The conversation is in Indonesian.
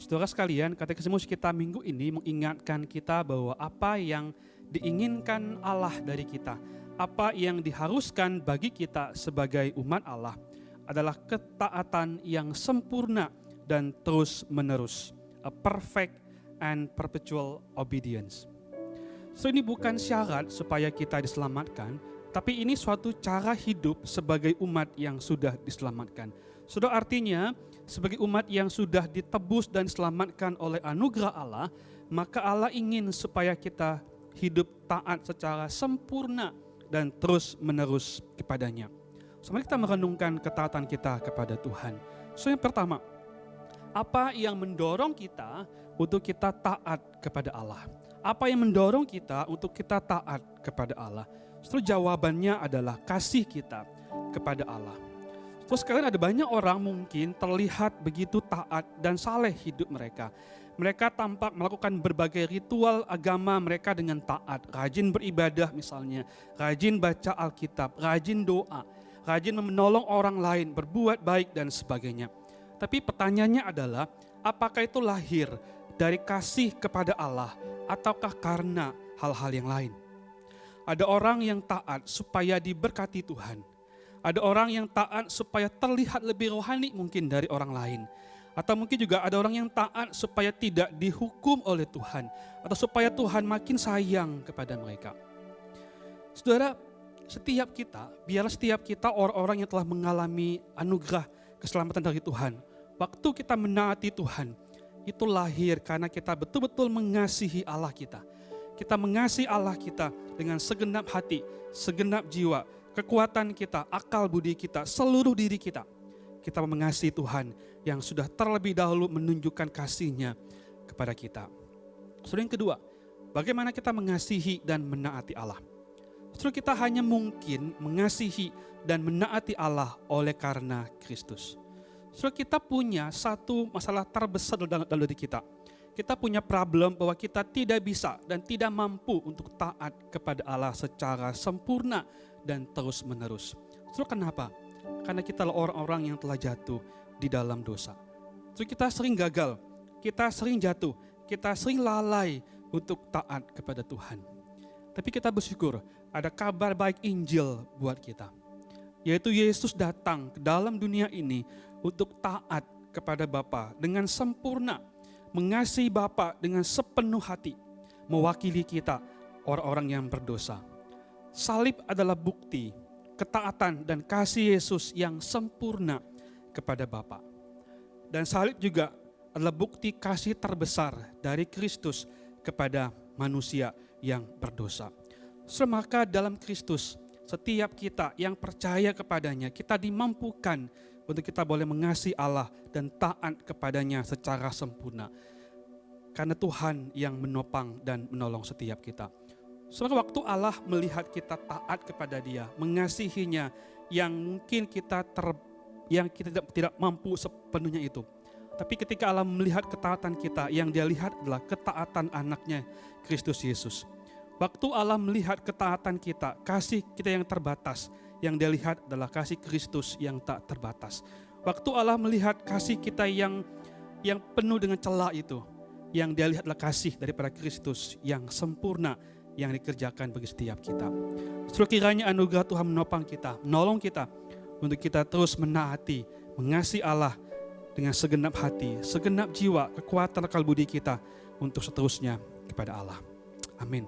Saudara sekalian, katekismus kita minggu ini mengingatkan kita bahwa apa yang diinginkan Allah dari kita, apa yang diharuskan bagi kita sebagai umat Allah adalah ketaatan yang sempurna dan terus menerus. A perfect and perpetual obedience. So ini bukan syarat supaya kita diselamatkan, tapi ini suatu cara hidup sebagai umat yang sudah diselamatkan. Sudah artinya, sebagai umat yang sudah ditebus dan diselamatkan oleh anugerah Allah, maka Allah ingin supaya kita hidup taat secara sempurna dan terus menerus kepadanya. So, mari kita merenungkan ketaatan kita kepada Tuhan. So yang pertama, apa yang mendorong kita untuk kita taat kepada Allah? Apa yang mendorong kita untuk kita taat kepada Allah? Terus jawabannya adalah kasih kita kepada Allah. Terus sekalian ada banyak orang mungkin terlihat begitu taat dan saleh hidup mereka. Mereka tampak melakukan berbagai ritual agama mereka dengan taat. Rajin beribadah misalnya, rajin baca Alkitab, rajin doa, rajin menolong orang lain, berbuat baik dan sebagainya. Tapi pertanyaannya adalah, apakah itu lahir dari kasih kepada Allah ataukah karena hal-hal yang lain? Ada orang yang taat supaya diberkati Tuhan. Ada orang yang taat supaya terlihat lebih rohani mungkin dari orang lain. Atau mungkin juga ada orang yang taat supaya tidak dihukum oleh Tuhan. Atau supaya Tuhan makin sayang kepada mereka. Saudara, biarlah setiap kita orang-orang yang telah mengalami anugerah keselamatan dari Tuhan. Waktu kita menaati Tuhan, itu lahir karena kita betul-betul mengasihi Allah kita. Kita mengasihi Allah kita dengan segenap hati, segenap jiwa, kekuatan kita, akal budi kita, seluruh diri kita. Kita mengasihi Tuhan yang sudah terlebih dahulu menunjukkan kasih-Nya kepada kita. Yang kedua, bagaimana kita mengasihi dan menaati Allah? Kita hanya mungkin mengasihi dan menaati Allah oleh karena Kristus. Kita punya satu masalah terbesar dalam diri kita. Kita punya problem bahwa kita tidak bisa dan tidak mampu untuk taat kepada Allah secara sempurna dan terus menerus. Kenapa? Karena kita adalah orang-orang yang telah jatuh di dalam dosa. Kita sering gagal, kita sering jatuh, kita sering lalai untuk taat kepada Tuhan. Tapi kita bersyukur ada kabar baik Injil buat kita. Yaitu Yesus datang ke dalam dunia ini untuk taat kepada Bapa dengan sempurna, mengasihi Bapa dengan sepenuh hati, mewakili kita orang-orang yang berdosa. Salib adalah bukti ketaatan dan kasih Yesus yang sempurna kepada Bapa. Dan salib juga adalah bukti kasih terbesar dari Kristus kepada manusia yang berdosa. Maka dalam Kristus, setiap kita yang percaya kepadanya, kita dimampukan untuk kita boleh mengasihi Allah dan taat kepadanya secara sempurna. Karena Tuhan yang menopang dan menolong setiap kita. Waktu Allah melihat kita taat kepada Dia, mengasihinya yang mungkin kita tidak mampu sepenuhnya itu. Tapi ketika Allah melihat ketaatan kita, yang Dia lihat adalah ketaatan anaknya Kristus Yesus. Waktu Allah melihat ketaatan kita, kasih kita yang terbatas, yang Dia lihat adalah kasih Kristus yang tak terbatas. Waktu Allah melihat kasih kita yang penuh dengan celah itu, yang Dia lihat adalah kasih daripada Kristus yang sempurna, yang dikerjakan bagi setiap kita. Kiranya anugerah Tuhan menopang kita, menolong kita untuk kita terus menaati, mengasihi Allah dengan segenap hati, segenap jiwa, kekuatan akal budi kita untuk seterusnya kepada Allah. Amin.